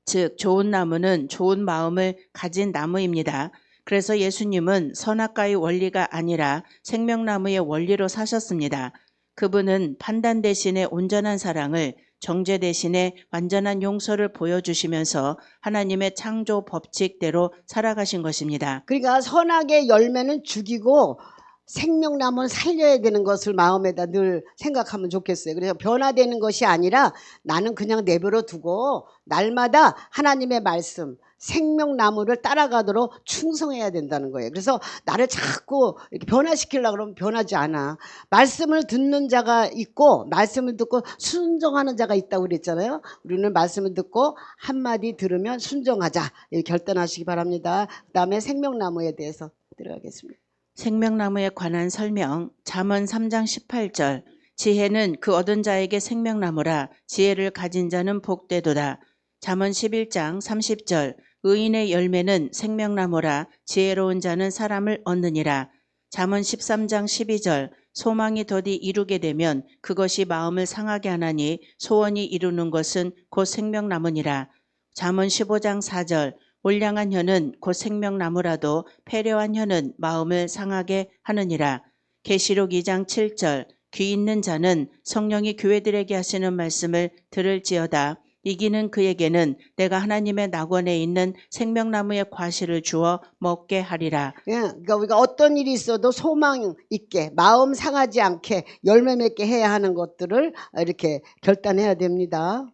즉 좋은 나무는 좋은 마음을 가진 나무입니다. 그래서 예수님은 선악과의 원리가 아니라 생명나무의 원리로 사셨습니다. 그분은 판단 대신에 온전한 사랑을, 정죄 대신에 완전한 용서를 보여주시면서 하나님의 창조 법칙대로 살아가신 것입니다. 그러니까 선악의 열매는 죽이고 생명나무는 살려야 되는 것을 마음에다 늘 생각하면 좋겠어요. 그래서 변화되는 것이 아니라 나는 그냥 내버려 두고 날마다 하나님의 말씀, 생명나무를 따라가도록 충성해야 된다는 거예요. 그래서 나를 자꾸 이렇게 변화시키려고 그러면 변하지 않아. 말씀을 듣는 자가 있고 말씀을 듣고 순종하는 자가 있다고 그랬잖아요. 우리는 말씀을 듣고 한마디 들으면 순종하자. 이렇게 결단하시기 바랍니다. 그 다음에 생명나무에 대해서 들어가겠습니다. 생명나무에 관한 설명, 잠언 3장 18절, 지혜는 그 얻은 자에게 생명나무라, 지혜를 가진 자는 복되도다. 잠언 11장 30절, 의인의 열매는 생명나무라, 지혜로운 자는 사람을 얻느니라. 잠언 13장 12절, 소망이 더디 이루게 되면 그것이 마음을 상하게 하나니 소원이 이루는 것은 곧 생명나무니라. 잠언 15장 4절, 올량한 혀는 곧 생명나무라도 패려한 혀는 마음을 상하게 하느니라. 계시록 2장 7절, 귀 있는 자는 성령이 교회들에게 하시는 말씀을 들을지어다. 이기는 그에게는 내가 하나님의 낙원에 있는 생명나무의 과실을 주어 먹게 하리라. 예, 그러니까 우리가 어떤 일이 있어도 소망 있게 마음 상하지 않게 열매 맺게 해야 하는 것들을 이렇게 결단해야 됩니다.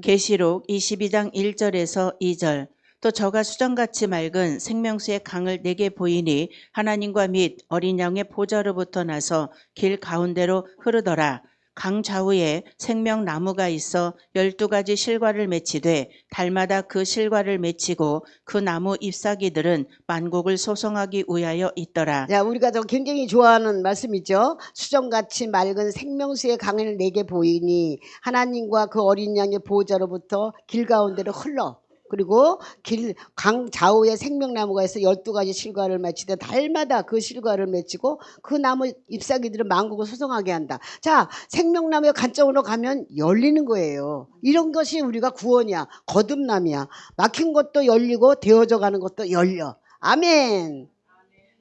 계시록 22장 1절에서 2절, 또 저가 수정같이 맑은 생명수의 강을 내게 보이니 하나님과 및 어린 양의 보좌로부터 나서 길 가운데로 흐르더라. 강 좌우에 생명나무가 있어 12가지 실과를 맺히되 달마다 그 실과를 맺히고 그 나무 잎사귀들은 만국을 소성하기 위하여 있더라. 자, 우리가 저 굉장히 좋아하는 말씀이죠. 수정같이 맑은 생명수의 강을 내게 보이니 하나님과 그 어린 양의 보호자로부터 길 가운데로 흘러. 그리고 강 좌우에 생명나무가 있어 12가지 실과를 맺히되 달마다 그 실과를 맺히고 그 나무 잎사귀들은 만국을 소성하게 한다. 자, 생명나무의 관점으로 가면 열리는 거예요. 이런 것이 우리가 구원이야. 거듭남이야. 막힌 것도 열리고 되어져 가는 것도 열려. 아멘.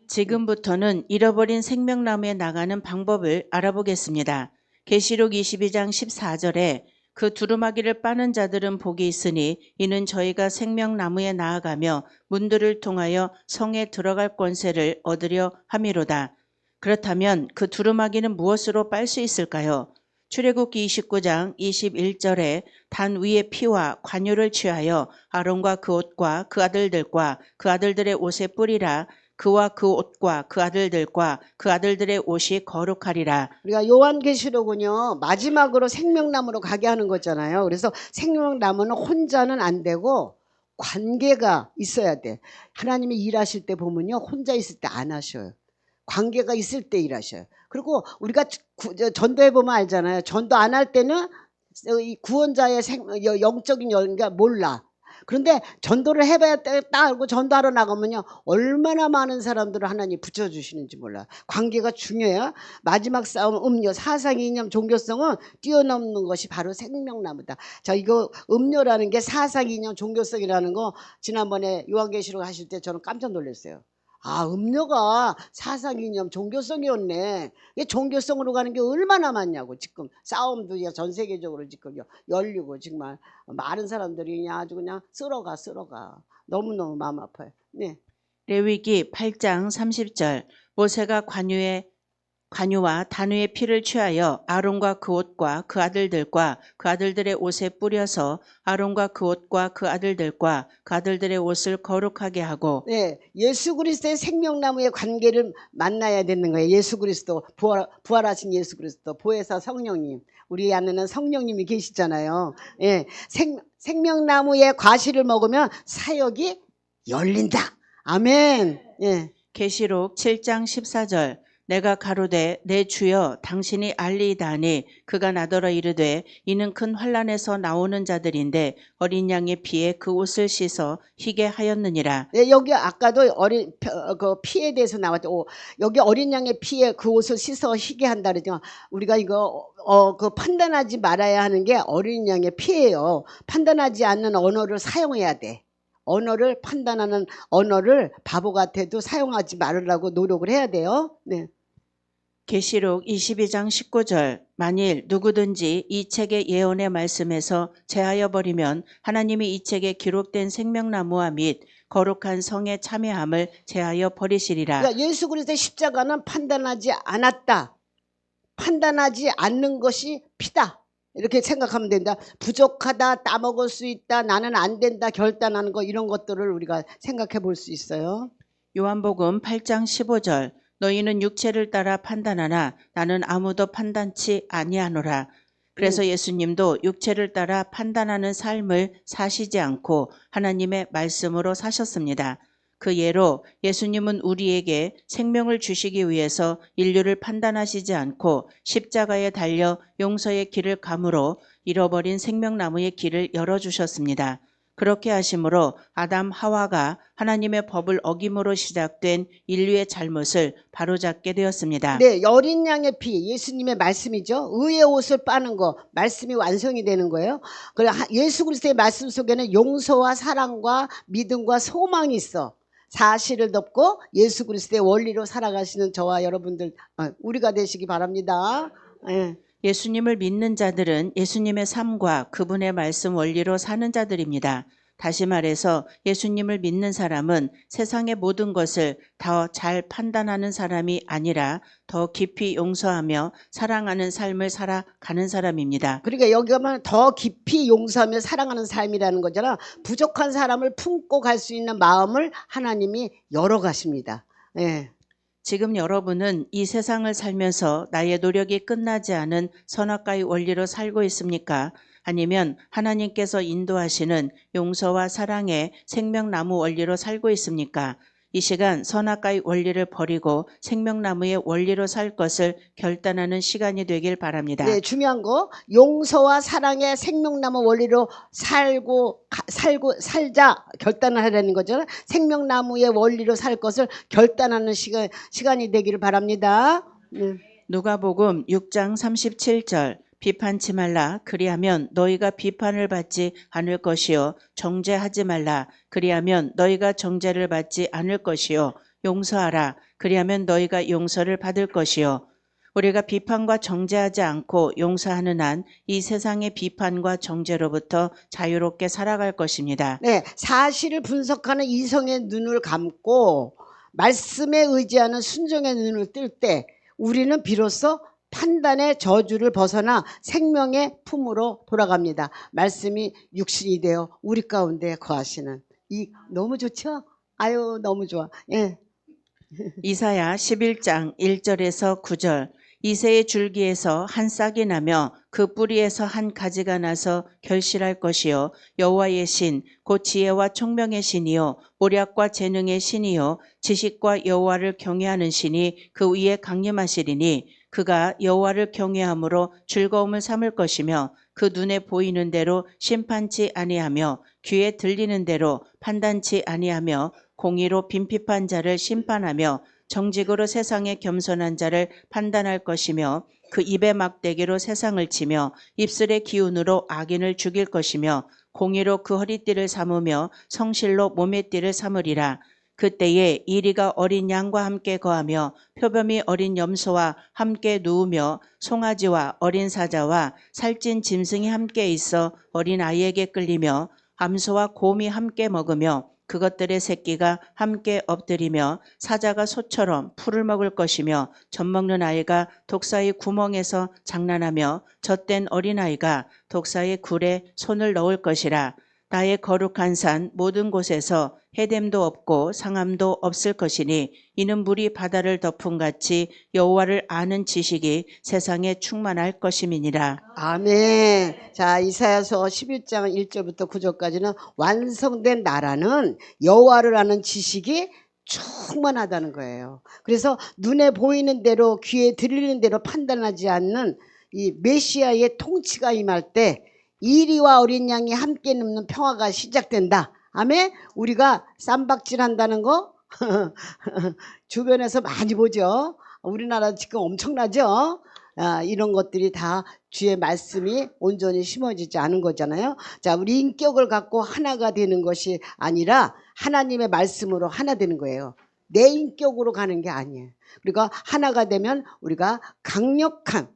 지금부터는 잃어버린 생명나무에 나가는 방법을 알아보겠습니다. 계시록 22장 14절에 그 두루마기를 빠는 자들은 복이 있으니 이는 저희가 생명나무에 나아가며 문들을 통하여 성에 들어갈 권세를 얻으려 함이로다. 그렇다면 그 두루마기는 무엇으로 빨 수 있을까요? 출애굽기 29장 21절에 단 위의 피와 관유를 취하여 아론과 그 옷과 그 아들들과 그 아들들의 옷에 뿌리라. 그와 그 옷과 그 아들들과 그 아들들의 옷이 거룩하리라. 우리가 요한계시록은요 마지막으로 생명나무로 가게 하는 거잖아요. 그래서 생명나무는 혼자는 안 되고 관계가 있어야 돼. 하나님이 일하실 때 보면요 혼자 있을 때 안 하셔요. 관계가 있을 때 일하셔요. 그리고 우리가 전도해 보면 알잖아요. 전도 안 할 때는 이 구원자의 영적인 열기가 몰라. 그런데 전도를 해봐야겠다 하고 전도하러 나가면요, 얼마나 많은 사람들을 하나님 붙여주시는지 몰라. 관계가 중요해요. 마지막 싸움 음료, 사상 이념 종교성은 뛰어넘는 것이 바로 생명나무다. 자, 이거 음료라는 게 사상 이념 종교성이라는 거 지난번에 요한계시록 하실 때 저는 깜짝 놀랐어요. 아, 음료가 사상 이념 종교성이었네. 이게 종교성으로 가는 게 얼마나 많냐고. 지금 싸움도 전 세계적으로 지금 열리고 정말 많은 사람들이 그냥 아주 그냥 쓸어가. 너무너무 마음 아파요. 네. 레위기 8장 30절 모세가 관유와 단위의 피를 취하여 아론과 그 옷과 그 아들들과 그 아들들의 옷에 뿌려서 아론과 그 옷과 그 아들들과 그 아들들의 옷을 거룩하게 하고 네, 예수 그리스도의 생명나무의 관계를 만나야 되는 거예요. 예수 그리스도 부활하신 예수 그리스도 보혜사 성령님, 우리 안에는 성령님이 계시잖아요. 예, 생명나무의 과실을 먹으면 사역이 열린다. 아멘. 예. 계시록 7장 14절 내가 가로되 내 주여 당신이 알리이다니 그가 나더러 이르되 이는 큰 환난에서 나오는 자들인데 어린 양의 피에 그 옷을 씻어 희게 하였느니라. 네, 여기 아까도 그 피에 대해서 나왔죠. 여기 어린 양의 피에 그 옷을 씻어 희게 한다 그러죠. 우리가 이거 그 판단하지 말아야 하는 게 어린 양의 피예요. 판단하지 않는 언어를 사용해야 돼. 언어를 판단하는 언어를 바보 같아도 사용하지 말으라고 노력을 해야 돼요. 네. 계시록 22장 19절 만일 누구든지 이 책의 예언의 말씀에서 제하여 버리면 하나님이 이 책에 기록된 생명나무와 및 거룩한 성에 참여함을 제하여 버리시리라. 그러니까 예수 그리스도의 십자가는 판단하지 않았다. 판단하지 않는 것이 피다. 이렇게 생각하면 된다. 부족하다, 따먹을 수 있다, 나는 안 된다, 결단하는 거 이런 것들을 우리가 생각해 볼 수 있어요. 요한복음 8장 15절 너희는 육체를 따라 판단하나 나는 아무도 판단치 아니하노라. 그래서 예수님도 육체를 따라 판단하는 삶을 사시지 않고 하나님의 말씀으로 사셨습니다. 그 예로 예수님은 우리에게 생명을 주시기 위해서 인류를 판단하시지 않고 십자가에 달려 용서의 길을 감으로 잃어버린 생명나무의 길을 열어주셨습니다. 그렇게 하심으로 아담 하와가 하나님의 법을 어김으로 시작된 인류의 잘못을 바로잡게 되었습니다. 네, 어린 양의 피, 예수님의 말씀이죠. 의의 옷을 빠는 거, 말씀이 완성이 되는 거예요. 예수 그리스도의 말씀 속에는 용서와 사랑과 믿음과 소망이 있어. 사실을 덮고 예수 그리스도의 원리로 살아가시는 저와 여러분들 우리가 되시기 바랍니다. 네. 예수님을 믿는 자들은 예수님의 삶과 그분의 말씀 원리로 사는 자들입니다. 다시 말해서 예수님을 믿는 사람은 세상의 모든 것을 더 잘 판단하는 사람이 아니라 더 깊이 용서하며 사랑하는 삶을 살아가는 사람입니다. 그러니까 여기 가면 더 깊이 용서하며 사랑하는 삶이라는 거잖아. 부족한 사람을 품고 갈 수 있는 마음을 하나님이 열어가십니다. 네. 지금 여러분은 이 세상을 살면서 나의 노력이 끝나지 않은 선악과의 원리로 살고 있습니까? 아니면 하나님께서 인도하시는 용서와 사랑의 생명나무 원리로 살고 있습니까? 이 시간 선악과의 원리를 버리고 생명나무의 원리로 살 것을 결단하는 시간이 되길 바랍니다. 네, 중요한 거 용서와 사랑의 생명나무 원리로 살자 결단을 하라는 거죠. 생명나무의 원리로 살 것을 결단하는 시간이 되기를 바랍니다. 네. 누가복음 6장 37절 비판치 말라 그리하면 너희가 비판을 받지 않을 것이요 정죄하지 말라 그리하면 너희가 정죄를 받지 않을 것이요 용서하라 그리하면 너희가 용서를 받을 것이요. 우리가 비판과 정죄하지 않고 용서하는 한 이 세상의 비판과 정죄로부터 자유롭게 살아갈 것입니다. 네, 사실을 분석하는 이성의 눈을 감고 말씀에 의지하는 순종의 눈을 뜰 때 우리는 비로소 판단의 저주를 벗어나 생명의 품으로 돌아갑니다. 말씀이 육신이 되어 우리 가운데 거하시는 너무 좋죠? 아유 너무 좋아. 예. 이사야 11장 1절에서 9절 이새의 줄기에서 한 싹이 나며 그 뿌리에서 한 가지가 나서 결실할 것이요 여호와의 신 곧 지혜와 총명의 신이요 모략과 재능의 신이요 지식과 여호와를 경외하는 신이 그 위에 강림하시리니 그가 여호와를 경외함으로 즐거움을 삼을 것이며 그 눈에 보이는 대로 심판치 아니하며 귀에 들리는 대로 판단치 아니하며 공의로 빈핍한 자를 심판하며 정직으로 세상에 겸손한 자를 판단할 것이며 그 입의 막대기로 세상을 치며 입술의 기운으로 악인을 죽일 것이며 공의로 그 허리띠를 삼으며 성실로 몸의 띠를 삼으리라. 그때에 이리가 어린 양과 함께 거하며 표범이 어린 염소와 함께 누우며 송아지와 어린 사자와 살찐 짐승이 함께 있어 어린 아이에게 끌리며 암소와 곰이 함께 먹으며 그것들의 새끼가 함께 엎드리며 사자가 소처럼 풀을 먹을 것이며 젖먹는 아이가 독사의 구멍에서 장난하며 젖된 어린아이가 독사의 굴에 손을 넣을 것이라. 나의 거룩한 산 모든 곳에서 해됨도 없고 상함도 없을 것이니 이는 물이 바다를 덮은 같이 여호와를 아는 지식이 세상에 충만할 것임이니라. 아멘. 자, 이사야서 11장 1절부터 9절까지는 완성된 나라는 여호와를 아는 지식이 충만하다는 거예요. 그래서 눈에 보이는 대로 귀에 들리는 대로 판단하지 않는 이 메시아의 통치가 임할 때 이리와 어린 양이 함께 눕는 평화가 시작된다. 아멘. 우리가 쌈박질 한다는 거 주변에서 많이 보죠. 우리나라 지금 엄청나죠. 이런 것들이 다 주의 말씀이 온전히 심어지지 않은 거잖아요. 자, 우리 인격을 갖고 하나가 되는 것이 아니라 하나님의 말씀으로 하나 되는 거예요. 내 인격으로 가는 게 아니에요. 그러니까 하나가 되면 우리가 강력한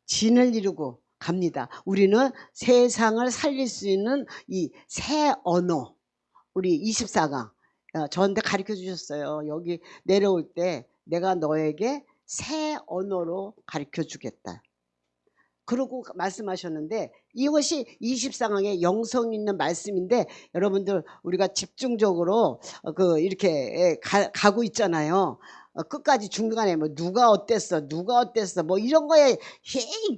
진을 이루고 갑니다. 우리는 세상을 살릴 수 있는 이 새 언어, 우리 24강 저한테 가르쳐 주셨어요. 여기 내려올 때 내가 너에게 새 언어로 가르쳐 주겠다. 그러고 말씀하셨는데 이것이 24강의 영성 있는 말씀인데 여러분들 우리가 집중적으로 이렇게 가고 있잖아요. 끝까지 중간에 뭐 누가 어땠어 뭐 이런 거에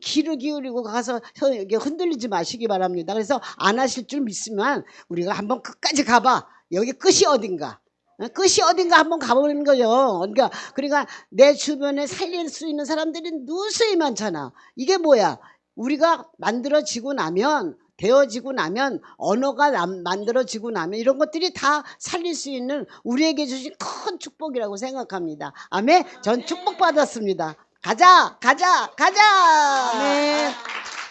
귀를 기울이고 가서 흔들리지 마시기 바랍니다. 그래서 안 하실 줄 믿으면 우리가 한번 끝까지 가봐. 여기 끝이 어딘가 한번 가보는 거죠. 그러니까 내 주변에 살릴 수 있는 사람들이 누수히 많잖아. 이게 뭐야? 우리가 만들어지고 나면 되어지고 나면 언어가 만들어지고 나면 이런 것들이 다 살릴 수 있는 우리에게 주신 큰 축복이라고 생각합니다. 아멘. 전 축복받았습니다. 가자. 아멘.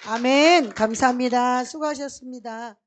아멘. 감사합니다. 수고하셨습니다.